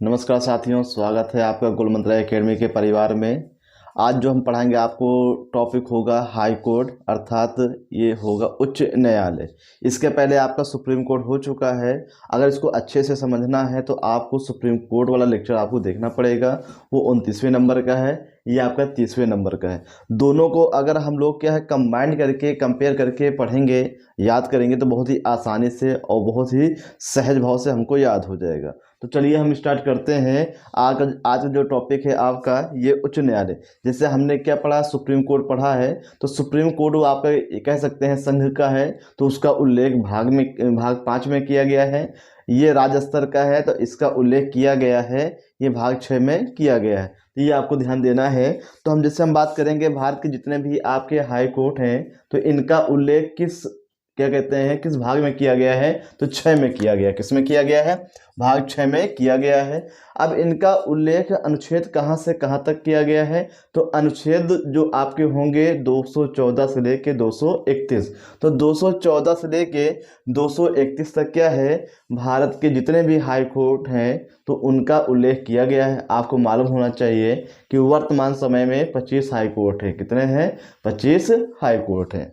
नमस्कार साथियों, स्वागत है आपका गुल मंत्रा एकेडमी के परिवार में। आज जो हम पढ़ाएंगे आपको टॉपिक होगा हाई कोर्ट, अर्थात ये होगा उच्च न्यायालय। इसके पहले आपका सुप्रीम कोर्ट हो चुका है। अगर इसको अच्छे से समझना है तो आपको सुप्रीम कोर्ट वाला लेक्चर आपको देखना पड़ेगा। वो 29वें नंबर का है, ये आपका 30वें नंबर का है। दोनों को अगर हम लोग क्या है कंबाइंड करके कंपेयर करके पढ़ेंगे, याद करेंगे तो बहुत ही आसानी से और बहुत ही सहज भाव से हमको याद हो जाएगा। तो चलिए हम स्टार्ट करते हैं। आज जो टॉपिक है आपका ये उच्च न्यायालय। जैसे हमने क्या पढ़ा, सुप्रीम कोर्ट पढ़ा है, तो सुप्रीम कोर्ट वो आप कह सकते हैं संघ का है, तो उसका उल्लेख भाग 5 में किया गया है। ये राज्य स्तर का है तो इसका उल्लेख किया गया है, ये भाग 6 में किया गया है। तो ये आपको ध्यान देना है। तो हम बात करेंगे भारत के जितने भी आपके हाई कोर्ट हैं, तो इनका उल्लेख किस भाग में किया गया है, तो 6 में किया गया है। किस में किया गया है? भाग 6 में किया गया है। अब इनका उल्लेख अनुच्छेद कहाँ से कहाँ तक किया गया है, तो अनुच्छेद जो आपके होंगे 214 से लेके 231। तो 214 से लेके 231 तक क्या है, भारत के जितने भी हाई कोर्ट हैं तो उनका उल्लेख किया गया है। आपको मालूम होना चाहिए कि वर्तमान समय में 25 हाई कोर्ट है। कितने हैं? 25 हाई कोर्ट हैं।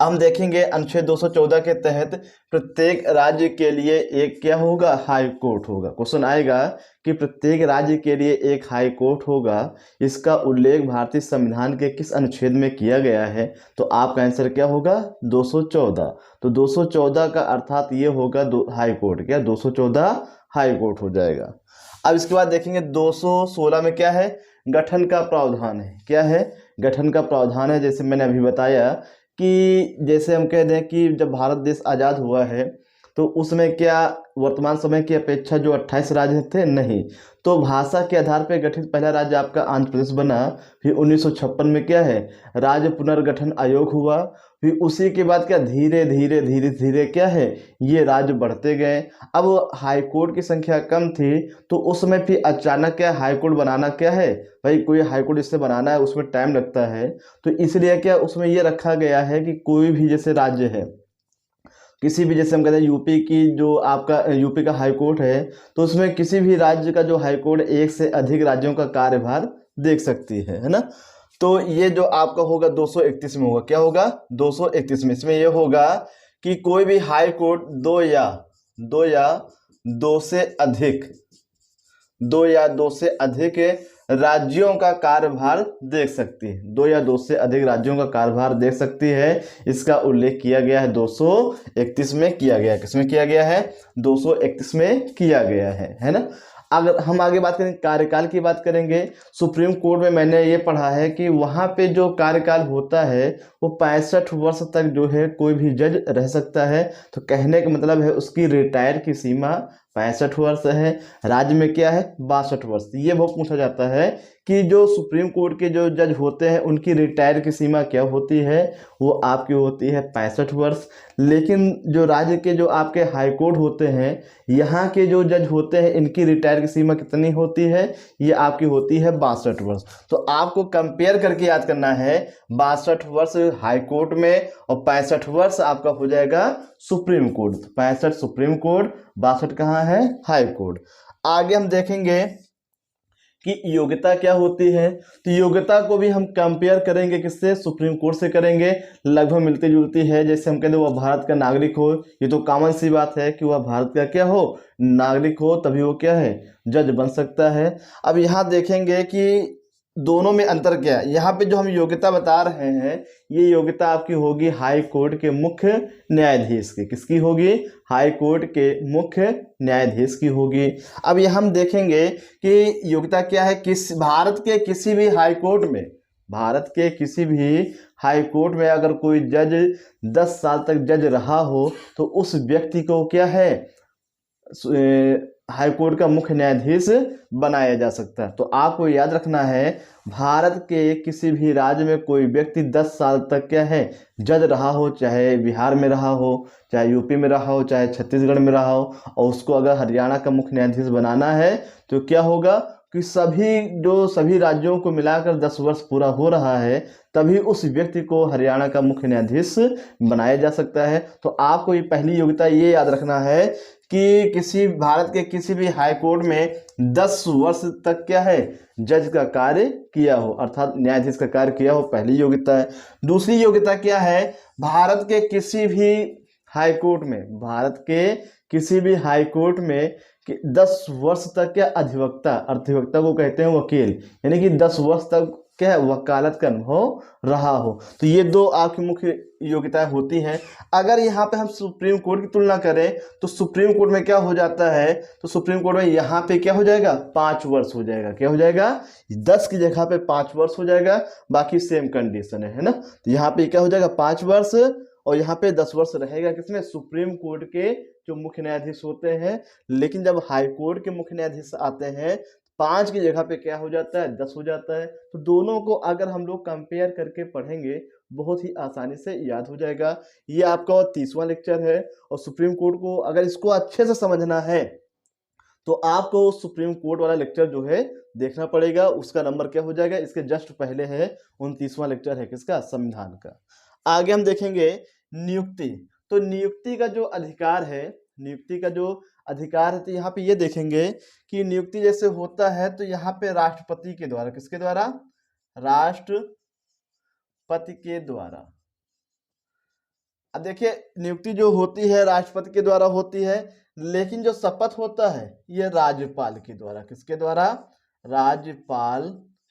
हम देखेंगे अनुच्छेद 214 के तहत प्रत्येक राज्य के लिए एक क्या होगा, हाई कोर्ट होगा। क्वेश्चन आएगा कि प्रत्येक राज्य के लिए एक हाई कोर्ट होगा, इसका उल्लेख भारतीय संविधान के किस अनुच्छेद में किया गया है, तो आपका आंसर क्या होगा? 214। तो 214 का अर्थात ये होगा हाई कोर्ट, क्या 214 हाई कोर्ट हो जाएगा। अब इसके बाद देखेंगे 216 में क्या है, गठन का प्रावधान है। क्या है? गठन का प्रावधान है। जैसे मैंने अभी बताया कि जैसे हम कह दें कि जब भारत देश आज़ाद हुआ है तो उसमें क्या वर्तमान समय की अपेक्षा जो 28 राज्य थे, नहीं, तो भाषा के आधार पर गठित पहला राज्य आपका आंध्र प्रदेश बना। फिर 1956 में क्या है, राज्य पुनर्गठन आयोग हुआ। फिर उसी के बाद क्या धीरे धीरे धीरे धीरे क्या है, ये राज्य बढ़ते गए। अब हाई कोर्ट की संख्या कम थी तो उसमें फिर अचानक क्या हाई कोर्ट बनाना क्या है, भाई कोई हाई कोर्ट इससे बनाना है उसमें टाइम लगता है, तो इसलिए क्या उसमें ये रखा गया है कि कोई भी जैसे राज्य है, किसी भी, जैसे हम कहते हैं यूपी की जो आपका यूपी का हाई कोर्ट है, तो उसमें किसी भी राज्य का जो हाई कोर्ट एक से अधिक राज्यों का कार्यभार देख सकती है ना। तो ये जो आपका होगा 231 में होगा। क्या होगा? 231 में। इसमें ये होगा कि कोई भी हाई कोर्ट दो या दो से अधिक राज्यों का कार्यभार देख सकती है। 2 या 2 से अधिक राज्यों का कार्यभार देख सकती है। इसका उल्लेख किया गया है 231 में किया गया है। किसमें किया गया है? 231 में किया गया है ना। अगर हम आगे बात करें, कार्यकाल की बात करेंगे, सुप्रीम कोर्ट में मैंने ये पढ़ा है कि वहाँ पे जो कार्यकाल होता है वो 65 वर्ष तक जो है कोई भी जज रह सकता है। तो कहने का मतलब है उसकी रिटायर की सीमा 65 वर्ष है। राज्य में क्या है? 62 वर्ष। ये बहुत पूछा जाता है कि जो सुप्रीम कोर्ट के जो जज होते हैं उनकी रिटायर की सीमा क्या होती है, वो आपकी होती है 65 वर्ष। लेकिन जो राज्य के जो आपके हाई कोर्ट होते हैं, यहाँ के जो जज होते हैं, इनकी रिटायर की सीमा कितनी होती है, ये आपकी होती है 62 वर्ष। तो आपको कंपेयर करके याद करना है, 62 वर्ष हाई कोर्ट में और 65 वर्ष आपका हो जाएगा सुप्रीम कोर्ट। 65 सुप्रीम कोर्ट, 62 कहाँ है? High court. आगे हम देखेंगे कि योग्यता क्या होती है। तो योग्यता को भी हम कंपेयर करेंगे किससे? सुप्रीम कोर्ट से करेंगे। लगभग मिलती जुलती है। जैसे हम कहते हैं वह भारत का नागरिक हो, ये तो कॉमन सी बात है कि वह भारत का क्या हो, नागरिक हो, तभी वो क्या है, जज बन सकता है। अब यहाँ देखेंगे कि दोनों में अंतर क्या है। यहाँ पे जो हम योग्यता बता रहे हैं, ये योग्यता आपकी होगी हाई कोर्ट के मुख्य न्यायाधीश की। किसकी होगी? हाई कोर्ट के मुख्य न्यायाधीश की होगी। अब ये हम देखेंगे कि योग्यता क्या है, भारत के किसी भी हाई कोर्ट में अगर कोई जज 10 साल तक जज रहा हो तो उस व्यक्ति को क्या है, हाई कोर्ट का मुख्य न्यायाधीश बनाया जा सकता है। तो आपको याद रखना है, भारत के किसी भी राज्य में कोई व्यक्ति 10 साल तक क्या है, जज रहा हो, चाहे बिहार में रहा हो, चाहे यूपी में रहा हो, चाहे छत्तीसगढ़ में रहा हो, और उसको अगर हरियाणा का मुख्य न्यायाधीश बनाना है तो क्या होगा, कि सभी राज्यों को मिलाकर 10 वर्ष पूरा हो रहा है, तभी उस व्यक्ति को हरियाणा का मुख्य न्यायाधीश बनाया जा सकता है। तो आपको ये पहली योग्यता ये याद रखना है कि भारत के किसी भी हाई कोर्ट में 10 वर्ष तक क्या है, जज का कार्य किया हो, अर्थात न्यायाधीश का कार्य किया हो, पहली योग्यता है। दूसरी योग्यता क्या है, भारत के किसी भी हाई कोर्ट में, भारत के किसी भी हाई कोर्ट में कि 10 वर्ष तक क्या अधिवक्ता, अधिवक्ता को कहते हैं वकील, यानी कि 10 वर्ष तक क्या है वकालत का अनुभव रहा हो। तो ये दो आपकी मुख्य योग्यताएं होती हैं। अगर यहाँ पे हम सुप्रीम कोर्ट की तुलना करें तो सुप्रीम कोर्ट में क्या हो जाता है, तो सुप्रीम कोर्ट में यहाँ पे क्या हो जाएगा, 5 वर्ष हो जाएगा। क्या हो जाएगा, 10 की जगह पे 5 वर्ष हो जाएगा, बाकी सेम कंडीशन है ना। तो यहाँ पे क्या हो जाएगा 5 वर्ष, और यहाँ पे 10 वर्ष रहेगा किसमें, सुप्रीम कोर्ट के जो मुख्य न्यायाधीश होते हैं। लेकिन जब हाई कोर्ट के मुख्य न्यायाधीश आते हैं 5 की जगह पे क्या हो जाता है, 10 हो जाता है। तो दोनों को अगर हम लोग कंपेयर करके पढ़ेंगे बहुत ही आसानी से याद हो जाएगा। ये आपका 30वां लेक्चर है, और सुप्रीम कोर्ट को अगर इसको अच्छे से समझना है तो आपको सुप्रीम कोर्ट वाला लेक्चर जो है देखना पड़ेगा। उसका नंबर क्या हो जाएगा, इसके जस्ट पहले है 29वां लेक्चर है किसका, संविधान का। आगे हम देखेंगे नियुक्ति। तो नियुक्ति का जो अधिकार है, नियुक्ति का जो अधिकार है, तो यहाँ पे ये देखेंगे कि नियुक्ति जैसे होता है तो यहाँ पे राष्ट्रपति के द्वारा, किसके द्वारा, राष्ट्रपति के द्वारा। अब देखिए नियुक्ति जो होती है राष्ट्रपति के द्वारा होती है, लेकिन जो शपथ होता है ये राज्यपाल के द्वारा, किसके द्वारा, राज्यपाल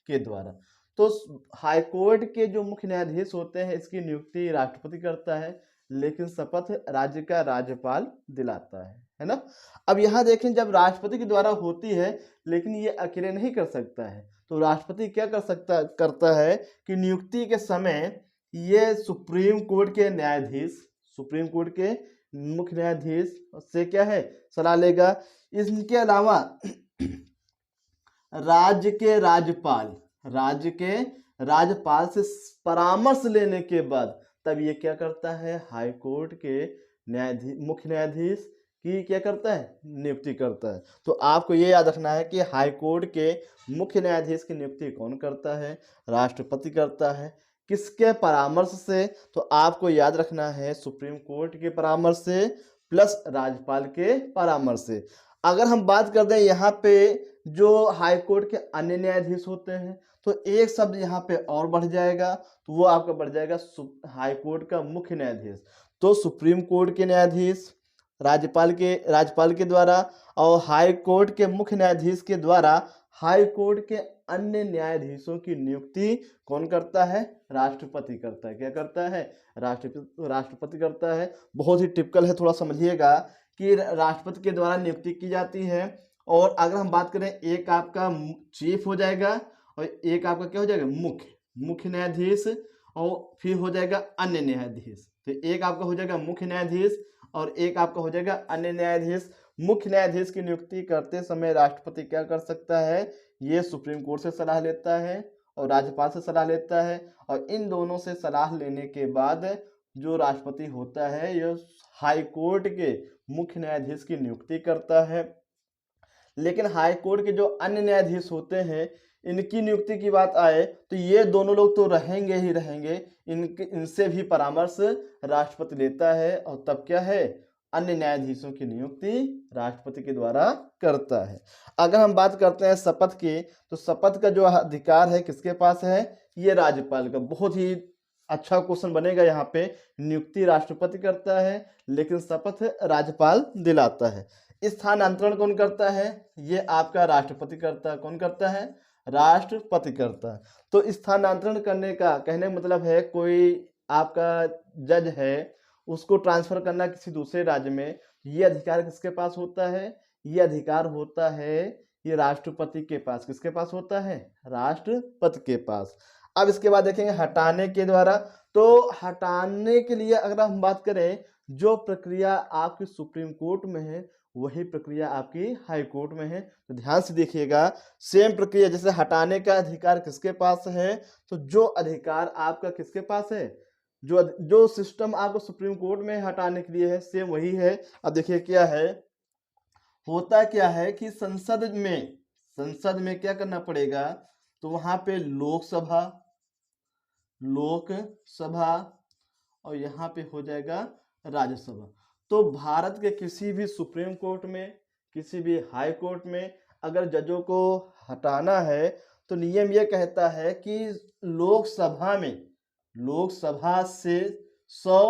के द्वारा। तो हाईकोर्ट के जो मुख्य न्यायाधीश होते हैं इसकी नियुक्ति राष्ट्रपति करता है, लेकिन शपथ राज्य का राज्यपाल दिलाता है ना। अब यहाँ देखें जब राष्ट्रपति के द्वारा होती है, लेकिन ये अकेले नहीं कर सकता है, तो राष्ट्रपति क्या करता है कि नियुक्ति के समय ये सुप्रीम कोर्ट के न्यायाधीश, सुप्रीम कोर्ट के मुख्य न्यायाधीश से क्या है, सलाह लेगा। इसके अलावा राज्य के राज्यपाल से परामर्श लेने के बाद तब ये क्या करता है, हाई कोर्ट के मुख्य न्यायाधीश की क्या करता है, नियुक्ति करता है। तो आपको ये याद रखना है कि हाई कोर्ट के मुख्य न्यायाधीश की नियुक्ति कौन करता है, राष्ट्रपति करता है। किसके परामर्श से, तो आपको याद रखना है सुप्रीम कोर्ट के परामर्श से प्लस राज्यपाल के परामर्श से। अगर हम बात कर दें यहाँ पे जो हाई कोर्ट के अन्य न्यायाधीश होते हैं, तो एक शब्द यहाँ पे और बढ़ जाएगा, तो वो आपका बढ़ जाएगा हाई कोर्ट का मुख्य न्यायाधीश। तो सुप्रीम कोर्ट के न्यायाधीश राज्यपाल के द्वारा, और हाई कोर्ट के मुख्य न्यायाधीश के द्वारा हाई कोर्ट के अन्य न्यायाधीशों की नियुक्ति कौन करता है, राष्ट्रपति करता है। क्या करता है, राष्ट्रपति करता है। बहुत ही टिपिकल है, थोड़ा समझिएगा कि राष्ट्रपति के द्वारा नियुक्ति की जाती है। और अगर हम बात करें, एक आपका चीफ हो जाएगा और एक आपका क्या हो जाएगा, मुख्य न्यायाधीश, और फिर हो जाएगा अन्य न्यायाधीश। तो एक आपका हो जाएगा मुख्य न्यायाधीश और एक आपका हो जाएगा अन्य न्यायाधीश। मुख्य न्यायाधीश की नियुक्ति करते समय राष्ट्रपति क्या कर सकता है, ये सुप्रीम कोर्ट से सलाह लेता है और राज्यपाल से सलाह लेता है, और इन दोनों से सलाह लेने के बाद जो राष्ट्रपति होता है ये हाई कोर्ट के मुख्य न्यायाधीश की नियुक्ति करता है। लेकिन हाई कोर्ट के जो अन्य न्यायाधीश होते हैं इनकी नियुक्ति की बात आए तो ये दोनों लोग तो रहेंगे ही रहेंगे, इनसे भी परामर्श राष्ट्रपति लेता है, और तब क्या है, अन्य न्यायाधीशों की नियुक्ति राष्ट्रपति के द्वारा करता है। अगर हम बात करते हैं शपथ की, तो शपथ का जो अधिकार है किसके पास है, ये राज्यपाल का। बहुत ही अच्छा क्वेश्चन बनेगा यहाँ पे, नियुक्ति राष्ट्रपति करता है लेकिन शपथ राज्यपाल दिलाता है। स्थानांतरण कौन करता है, ये आपका राष्ट्रपति करता है। कौन करता है, राष्ट्रपति करता है। तो स्थानांतरण करने का कहने का मतलब है कोई आपका जज है उसको ट्रांसफर करना किसी दूसरे राज्य में, ये अधिकार किसके पास होता है, ये अधिकार होता है ये राष्ट्रपति के पास। किसके पास होता है, राष्ट्रपति के पास। अब इसके बाद देखेंगे हटाने के द्वारा। तो हटाने के लिए अगर हम बात करें, जो प्रक्रिया आपकी सुप्रीम कोर्ट में है वही प्रक्रिया आपकी हाई कोर्ट में है। तो ध्यान से देखिएगा, सेम प्रक्रिया, जैसे हटाने का अधिकार किसके पास है, तो जो अधिकार आपका किसके पास है, जो सिस्टम आपको सुप्रीम कोर्ट में हटाने के लिए है सेम वही है। अब देखिए क्या है, होता क्या है कि संसद संसद में क्या करना पड़ेगा, तो वहां पे लोकसभा, लोकसभा और यहाँ पे हो जाएगा राज्यसभा। तो भारत के किसी भी सुप्रीम कोर्ट में, किसी भी हाई कोर्ट में अगर जजों को हटाना है तो नियम यह कहता है कि लोकसभा में, लोकसभा से 100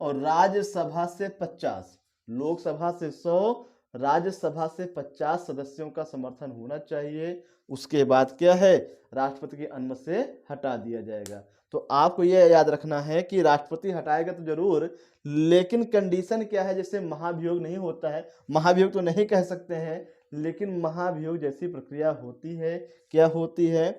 और राज्यसभा से 50, लोकसभा से 100 राज्यसभा से 50 सदस्यों का समर्थन होना चाहिए। उसके बाद क्या है, राष्ट्रपति की अनुमति से हटा दिया जाएगा। तो आपको यह याद रखना है कि राष्ट्रपति हटाएगा तो जरूर, लेकिन कंडीशन क्या है, जैसे महाभियोग नहीं होता है, महाभियोग तो नहीं कह सकते हैं, लेकिन महाभियोग जैसी प्रक्रिया होती है। क्या होती है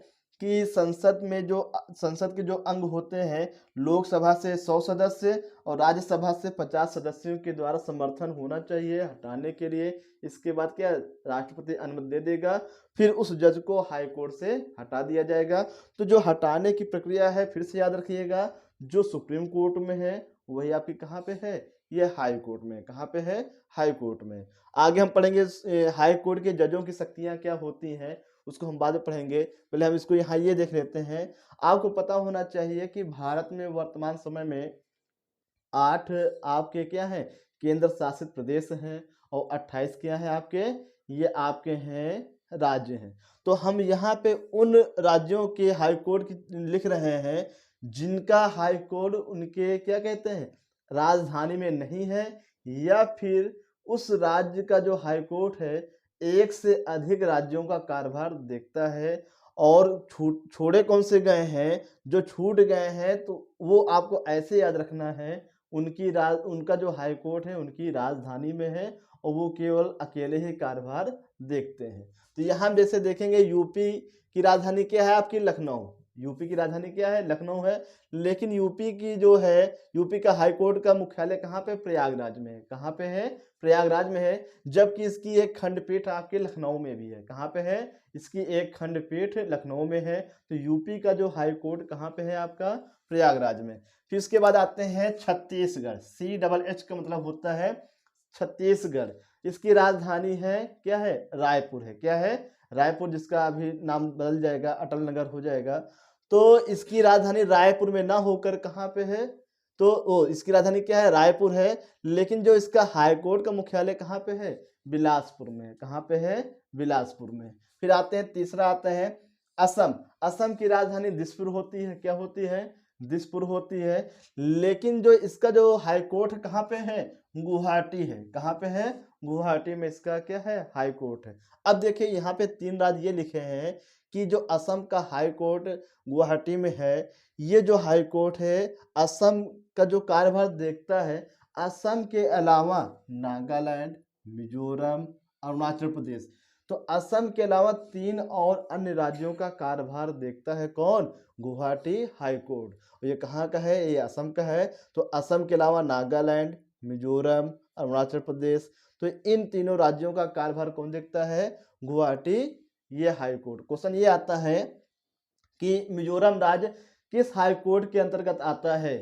कि संसद में जो संसद के जो अंग होते हैं, लोकसभा से 100 सदस्य और राज्यसभा से 50 सदस्यों के द्वारा समर्थन होना चाहिए हटाने के लिए। इसके बाद क्या, राष्ट्रपति अनुमति दे देगा, फिर उस जज को हाई कोर्ट से हटा दिया जाएगा। तो जो हटाने की प्रक्रिया है, फिर से याद रखिएगा, जो सुप्रीम कोर्ट में है वही आपकी कहाँ पे है, ये हाई कोर्ट में। कहाँ पे है, हाई कोर्ट में। आगे हम पढ़ेंगे हाई कोर्ट के जजों की शक्तियां क्या होती हैं, उसको हम बाद में पढ़ेंगे। पहले हम इसको यहाँ ये देख लेते हैं। आपको पता होना चाहिए कि भारत में वर्तमान समय में 8 आपके क्या है, केंद्र शासित प्रदेश हैं और 28 क्या है आपके, ये आपके हैं राज्य हैं। तो हम यहाँ पे उन राज्यों के हाई कोर्ट की लिख रहे हैं जिनका हाई कोर्ट उनके क्या कहते हैं, राजधानी में नहीं है, या फिर उस राज्य का जो हाई कोर्ट है एक से अधिक राज्यों का कार्यभार देखता है। और छोड़े कौन से गए हैं, जो छूट गए हैं तो वो आपको ऐसे याद रखना है, उनका जो हाई कोर्ट है उनकी राजधानी में है और वो केवल अकेले ही कार्यभार देखते हैं। तो यहाँ जैसे देखेंगे यूपी की राजधानी क्या है आपकी, लखनऊ। यूपी की राजधानी क्या है, लखनऊ है। लेकिन यूपी की जो है, यूपी का हाई कोर्ट का मुख्यालय कहाँ पे, प्रयागराज में है। कहाँ पे है, प्रयागराज में है। जबकि इसकी एक खंडपीठ आपके लखनऊ में भी है। कहाँ पे है, इसकी एक खंडपीठ लखनऊ में है। तो यूपी का जो हाई कोर्ट कहाँ पे है आपका, प्रयागराज में। फिर इसके बाद आते हैं छत्तीसगढ़। CHH का मतलब होता है छत्तीसगढ़। इसकी राजधानी है क्या है, रायपुर है। क्या है, रायपुर, जिसका अभी नाम बदल जाएगा, अटल नगर हो जाएगा। तो इसकी राजधानी रायपुर में ना होकर कहाँ पे है, तो इसकी राजधानी क्या है, रायपुर है। लेकिन जो इसका हाई कोर्ट का मुख्यालय कहाँ पे है, बिलासपुर में। कहाँ पे है, बिलासपुर में। फिर आते हैं, तीसरा आता है असम। असम की राजधानी दिसपुर होती है। क्या होती है, दिसपुर होती है। लेकिन जो इसका जो हाई कोर्ट कहाँ पे है, गुवाहाटी है। कहाँ पे है, गुवाहाटी में इसका क्या है, हाई कोर्ट है। अब देखिए यहाँ पे 3 राज्य ये लिखे हैं कि जो असम का हाई कोर्ट गुवाहाटी में है, ये जो हाई कोर्ट है असम का जो कार्यभार देखता है। असम के अलावा नागालैंड, मिजोरम, अरुणाचल प्रदेश। तो असम के अलावा 3 और अन्य राज्यों का कार्यभार देखता है कौन, गुवाहाटी हाई कोर्ट। और ये कहाँ का है, ये असम का है। तो असम के अलावा नागालैंड, मिजोरम, अरुणाचल प्रदेश, तो इन तीनों राज्यों का कार्यभार कौन देखता है, गुवाहाटी ये हाई कोर्ट। क्वेश्चन ये आता है कि मिजोरम राज्य किस हाई कोर्ट के अंतर्गत आता है,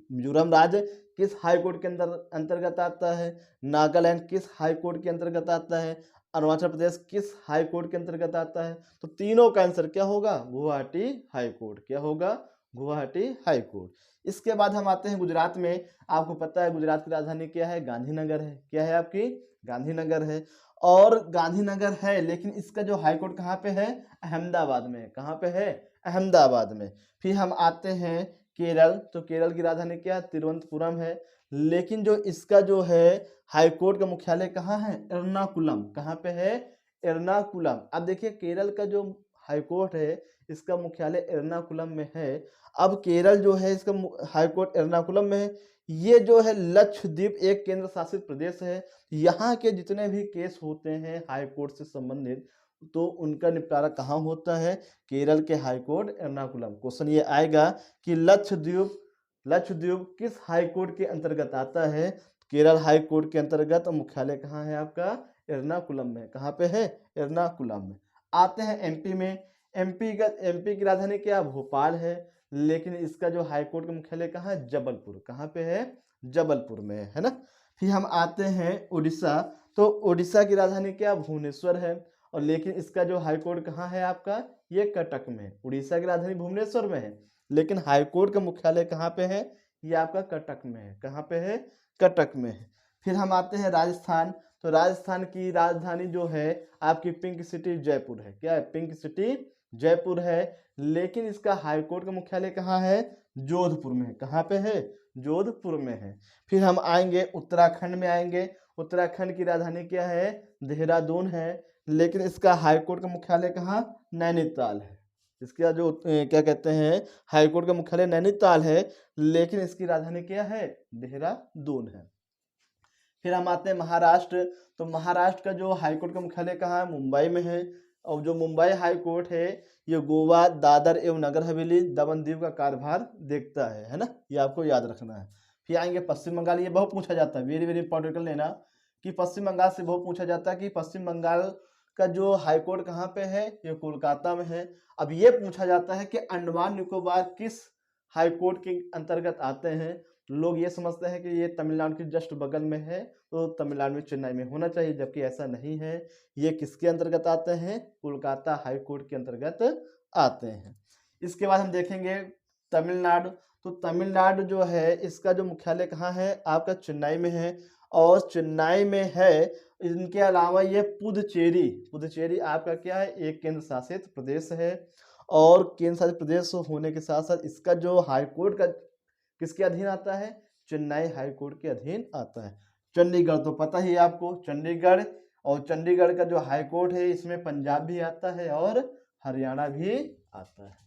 मिजोरम राज्य किस हाई कोर्ट के अंतर्गत आता है, नागालैंड किस हाई कोर्ट के अंतर्गत आता है, अरुणाचल प्रदेश किस हाई कोर्ट के अंतर्गत आता है। तो तीनों का आंसर क्या होगा, गुवाहाटी हाई कोर्ट। क्या होगा, गुवाहाटी हाई कोर्ट। इसके बाद हम आते हैं गुजरात में। आपको पता है गुजरात की राजधानी क्या है, गांधीनगर है। क्या है आपकी, गांधीनगर है। और गांधीनगर है, लेकिन इसका जो हाई कोर्ट कहाँ पे है, अहमदाबाद में। कहाँ पे है, अहमदाबाद में। फिर हम आते हैं केरल। तो केरल की राजधानी क्या है, तिरुवनंतपुरम है। लेकिन जो इसका जो है हाई कोर्ट का मुख्यालय कहाँ है, एर्नाकुलम। कहाँ पे है, एर्नाकुलम। अब देखिए केरल का जो हाई कोर्ट है इसका मुख्यालय एर्नाकुलम में है। अब केरल जो है इसका हाई कोर्ट एर्नाकुलम में है। ये जो है लक्षद्वीप एक केंद्र शासित प्रदेश है। यहाँ के जितने भी केस होते हैं हाई कोर्ट से संबंधित, तो उनका निपटारा कहाँ होता है, केरल के हाई कोर्ट एर्नाकुलम। क्वेश्चन ये आएगा कि लक्षद्वीप किस हाई कोर्ट के अंतर्गत आता है, केरल हाई कोर्ट के अंतर्गत। मुख्यालय कहाँ है आपका, एर्नाकुलम में। कहाँ पे है, एर्नाकुलम में। आते हैं एमपी में। एमपी की राजधानी क्या, भोपाल है। लेकिन इसका जो हाई कोर्ट का मुख्यालय कहाँ है, जबलपुर। कहाँ पे है, जबलपुर में, है ना। फिर हम आते हैं उड़ीसा। तो उड़ीसा की राजधानी क्या, भुवनेश्वर है। और लेकिन इसका जो हाई कोर्ट कहाँ है आपका, ये कटक में है। उड़ीसा की राजधानी भुवनेश्वर में है, लेकिन हाई कोर्ट का मुख्यालय कहाँ पे है, ये आपका कटक में है। कहाँ पे है, कटक में है। फिर हम आते हैं राजस्थान। तो राजस्थान की राजधानी जो है आपकी पिंक सिटी जयपुर है। क्या है, पिंक सिटी जयपुर है, लेकिन इसका हाई कोर्ट का मुख्यालय कहाँ है, जोधपुर में है। कहाँ पे है, जोधपुर में है। फिर हम आएंगे उत्तराखंड में आएंगे। उत्तराखंड की राजधानी क्या है, देहरादून है, लेकिन इसका हाई कोर्ट का मुख्यालय कहाँ, नैनीताल है। इसका जो क्या कहते हैं, हाई कोर्ट का मुख्यालय नैनीताल है, लेकिन इसकी राजधानी क्या है, देहरादून है। फिर हम आते हैं महाराष्ट्र। तो महाराष्ट्र का जो हाई कोर्ट का मुख्यालय कहाँ है, मुंबई में है। और जो मुंबई हाई कोर्ट है ये गोवा, दादर एवं नगर हवेली, दमन दीव का कार्यभार देखता है ना, ये आपको याद रखना है। फिर आएंगे पश्चिम बंगाल। ये बहुत पूछा जाता है, वेरी वेरी इंपॉर्टेंट कर लेना कि पश्चिम बंगाल से बहुत पूछा जाता है कि पश्चिम बंगाल का जो हाई कोर्ट कहाँ पे है, ये कोलकाता में है। अब ये पूछा जाता है कि अंडमान निकोबार किस हाई कोर्ट के अंतर्गत आते हैं। लोग ये समझते हैं कि ये तमिलनाडु के जस्ट बगल में है, तो तमिलनाडु में चेन्नई में होना चाहिए, जबकि ऐसा नहीं है। ये किसके अंतर्गत आते हैं, कोलकाता हाई कोर्ट के अंतर्गत आते हैं। इसके बाद हम देखेंगे तमिलनाडु। तो तमिलनाडु जो है इसका जो मुख्यालय कहाँ है आपका, चेन्नई में है। और चेन्नई में है, इनके अलावा ये पुदुचेरी, पुदुचेरी आपका क्या है, एक केंद्र शासित प्रदेश है। और केंद्र शासित प्रदेश होने के साथ साथ इसका जो हाई कोर्ट का किसके अधीन आता है, चेन्नई हाई कोर्ट के अधीन आता है। चंडीगढ़ तो पता ही है आपको, चंडीगढ़, और चंडीगढ़ का जो हाई कोर्ट है इसमें पंजाब भी आता है और हरियाणा भी आता है।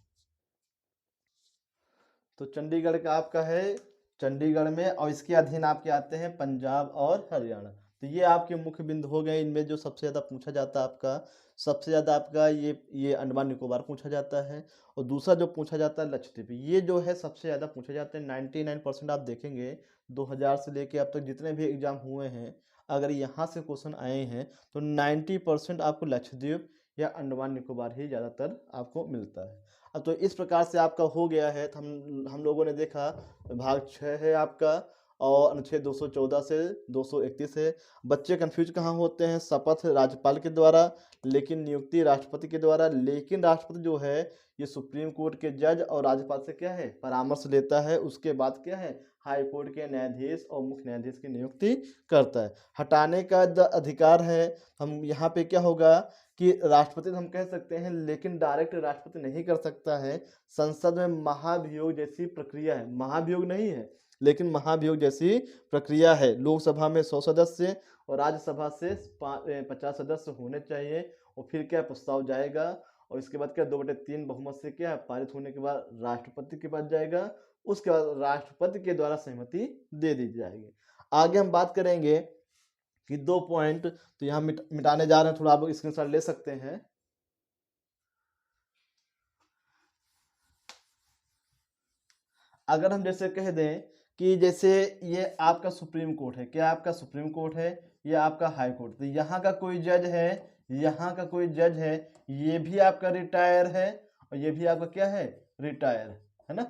तो चंडीगढ़ का आपका है चंडीगढ़ में, और इसके अधीन आपके आते हैं पंजाब और हरियाणा। तो ये आपके मुख्य बिंदु हो गए। इनमें जो सबसे ज़्यादा पूछा जाता है आपका, सबसे ज़्यादा आपका ये अंडमान निकोबार पूछा जाता है। और दूसरा जो पूछा जाता है लक्षद्वीप, ये जो है सबसे ज़्यादा पूछे जाते हैं। 99% आप देखेंगे 2000 से लेके अब तक जितने भी एग्जाम हुए हैं, अगर यहाँ से क्वेश्चन आए हैं तो 90% आपको लक्षद्वीप या अंडमान निकोबार ही ज़्यादातर आपको मिलता है। अब तो इस प्रकार से आपका हो गया है। तो हम लोगों ने देखा भाग 6 है आपका, और अनुच्छेद 214 से 231 है। बच्चे कंफ्यूज कहाँ होते हैं, शपथ राज्यपाल के द्वारा, लेकिन नियुक्ति राष्ट्रपति के द्वारा। लेकिन राष्ट्रपति जो है ये सुप्रीम कोर्ट के जज और राज्यपाल से क्या है, परामर्श लेता है। उसके बाद क्या है, हाई कोर्ट के न्यायाधीश और मुख्य न्यायाधीश की नियुक्ति करता है। हटाने का अधिकार है, हम यहाँ पे क्या होगा कि राष्ट्रपति हम कह सकते हैं, लेकिन डायरेक्ट राष्ट्रपति नहीं कर सकता है। संसद में महाभियोग जैसी प्रक्रिया है, महाभियोग नहीं है लेकिन महाभियोग जैसी प्रक्रिया है। लोकसभा में 100 सदस्य और राज्यसभा से 50 सदस्य होने चाहिए। और फिर क्या, प्रस्ताव जाएगा और इसके बाद क्या 2/3 बहुमत से क्या पारित होने के बाद राष्ट्रपति के पास जाएगा। उसके बाद राष्ट्रपति के द्वारा सहमति दे दी जाएगी। आगे हम बात करेंगे कि 2 पॉइंट तो यहाँ मिटाने जा रहे हैं, थोड़ा आप स्क्रीनशॉट ले सकते हैं। अगर हम जैसे कह दें कि जैसे ये आपका सुप्रीम कोर्ट है, क्या आपका सुप्रीम कोर्ट है, ये आपका हाई कोर्ट, तो यहाँ का कोई जज है, यहाँ का कोई जज है, ये भी आपका रिटायर है और ये भी आपका क्या है, रिटायर है ना।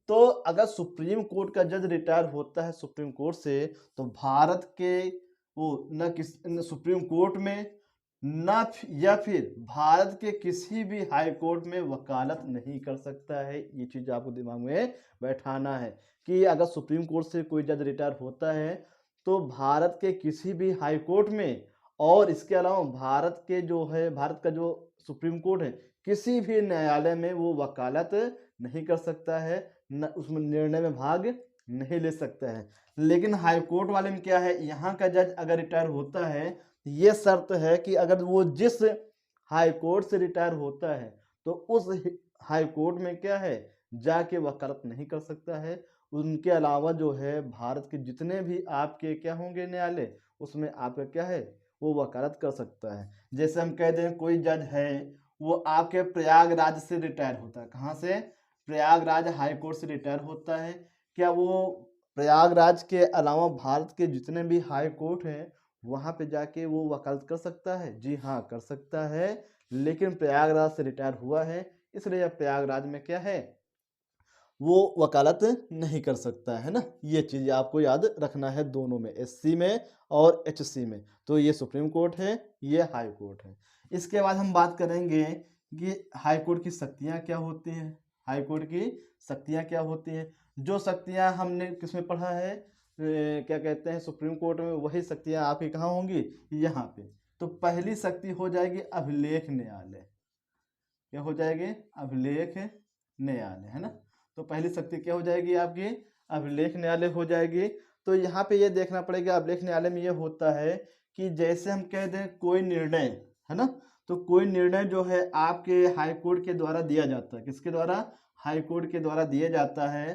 तो अगर सुप्रीम कोर्ट का जज रिटायर होता है सुप्रीम कोर्ट से, तो भारत के वो न सुप्रीम कोर्ट में ना या फिर भारत के किसी भी हाई कोर्ट में वकालत नहीं कर सकता है। ये चीज आपको दिमाग में बैठाना है कि अगर सुप्रीम कोर्ट से कोई जज रिटायर होता है तो भारत के किसी भी हाई कोर्ट में, और इसके अलावा भारत के जो है, भारत का जो सुप्रीम कोर्ट है, किसी भी न्यायालय में वो वकालत नहीं कर सकता है, न उसमें निर्णय में भाग नहीं ले सकता है। लेकिन हाई कोर्ट वाले में क्या है, यहाँ का जज अगर रिटायर होता है, ये शर्त है कि अगर वो जिस हाई कोर्ट से रिटायर होता है तो उस हाई कोर्ट में क्या है, जाके वकालत नहीं कर सकता है। उनके अलावा जो है भारत के जितने भी आपके क्या होंगे न्यायालय, उसमें आपका क्या है, वो वकालत कर सकता है। जैसे हम कह दें कोई जज है, वो आपके प्रयागराज से रिटायर होता है। कहाँ से, प्रयागराज हाई कोर्ट से रिटायर होता है। क्या वो प्रयागराज के अलावा भारत के जितने भी हाई कोर्ट हैं वहाँ पे जाके वो वकालत कर सकता है? जी हाँ, कर सकता है। लेकिन प्रयागराज से रिटायर हुआ है, इसलिए प्रयागराज में क्या है, वो वकालत नहीं कर सकता है ना। ये चीज़ आपको याद रखना है दोनों में, एससी में और एचसी में। तो ये सुप्रीम कोर्ट है, ये हाई कोर्ट है। इसके बाद हम बात करेंगे कि हाई कोर्ट की शक्तियाँ क्या होती हैं। हाई कोर्ट की शक्तियाँ क्या होती हैं? जो शक्तियाँ हमने किसमें पढ़ा है, क्या कहते हैं, सुप्रीम कोर्ट में, वही शक्तियाँ आपकी कहाँ होंगी, यहाँ पे। तो पहली शक्ति हो जाएगी अभिलेख न्यायालय। क्या हो जाएगी? अभिलेख न्यायालय, है ना। तो पहली शक्ति क्या हो जाएगी आपकी? अभिलेख न्यायालय हो जाएगी। तो यहाँ पे ये देखना पड़ेगा, अभिलेख न्यायालय में ये होता है कि जैसे हम कह दें कोई निर्णय, है ना, तो कोई निर्णय जो है आपके हाई कोर्ट के द्वारा दिया जाता है। किसके द्वारा? हाई कोर्ट के द्वारा दिया जाता है।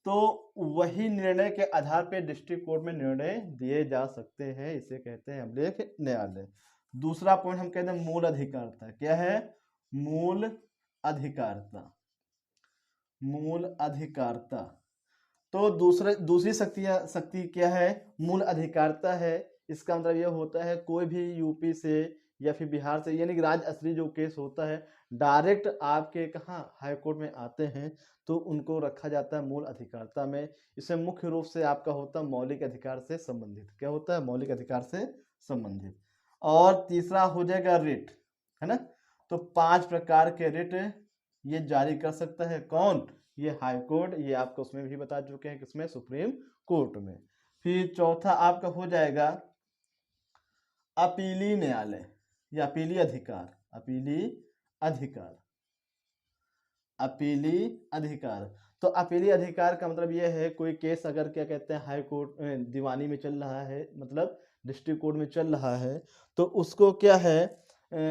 तो वही निर्णय के आधार पे डिस्ट्रिक्ट कोर्ट में निर्णय दिए जा सकते हैं। इसे कहते हैं अभिलेख न्यायालय। दूसरा पॉइंट हम कहते हैं मूल अधिकारता। क्या है? मूल अधिकारता। मूल अधिकारता। तो दूसरी शक्ति क्या है? मूल अधिकारता है। इसका मतलब ये होता है कोई भी यूपी से या फिर बिहार से, यानी कि राज्य असली जो केस होता है, डायरेक्ट आपके कहाँ, हाई कोर्ट में आते हैं, तो उनको रखा जाता है मूल अधिकारता में। इसमें मुख्य रूप से आपका होता है मौलिक अधिकार से संबंधित। क्या होता है? मौलिक अधिकार से संबंधित। और तीसरा हो जाएगा रिट, है ना। तो 5 प्रकार के रिट ये जारी कर सकता है कौन? ये हाई कोर्ट। ये आपको उसमें भी बता चुके हैं, किसमें? सुप्रीम कोर्ट में। फिर चौथा आपका हो जाएगा अपीली न्यायालय या अपीली अधिकार। अपीली अधिकार। अपीली अधिकार। तो अपीली अधिकार का मतलब ये है कोई केस अगर, क्या कहते हैं, हाई कोर्ट दीवानी में चल रहा है, मतलब डिस्ट्रिक्ट कोर्ट में चल रहा है, तो उसको क्या है,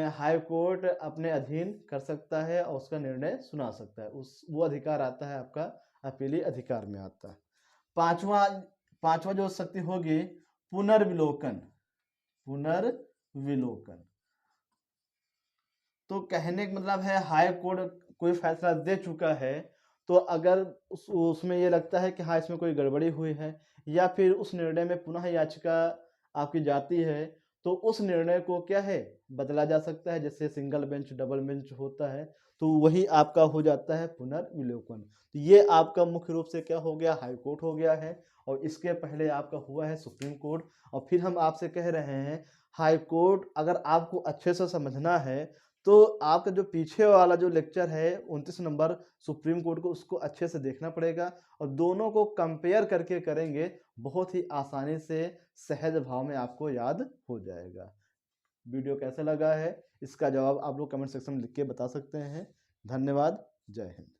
हाई कोर्ट अपने अधीन कर सकता है और उसका निर्णय सुना सकता है। वो अधिकार आता है आपका अपीली अधिकार में आता है। पांचवा पांचवा जो शक्ति होगी पुनर्विलोकन। पुनर्विलोकन। तो कहने का मतलब है हाई कोर्ट कोई फैसला दे चुका है, तो अगर उसमें ये लगता है कि हाँ इसमें कोई गड़बड़ी हुई है, या फिर उस निर्णय में पुनः याचिका आपकी जाती है, तो उस निर्णय को क्या है, बदला जा सकता है। जैसे सिंगल बेंच, डबल बेंच होता है, तो वही आपका हो जाता है पुनर्विलोकन। तो ये आपका मुख्य रूप से क्या हो गया, हाई कोर्ट हो गया है। और इसके पहले आपका हुआ है सुप्रीम कोर्ट। और फिर हम आपसे कह रहे हैं हाई कोर्ट अगर आपको अच्छे से समझना है, तो आपका जो पीछे वाला जो लेक्चर है 29 नंबर सुप्रीम कोर्ट को, उसको अच्छे से देखना पड़ेगा। और दोनों को कंपेयर करके करेंगे, बहुत ही आसानी से सहज भाव में आपको याद हो जाएगा। वीडियो कैसा लगा है, इसका जवाब आप लोग कमेंट सेक्शन में लिख के बता सकते हैं। धन्यवाद। जय हिंद।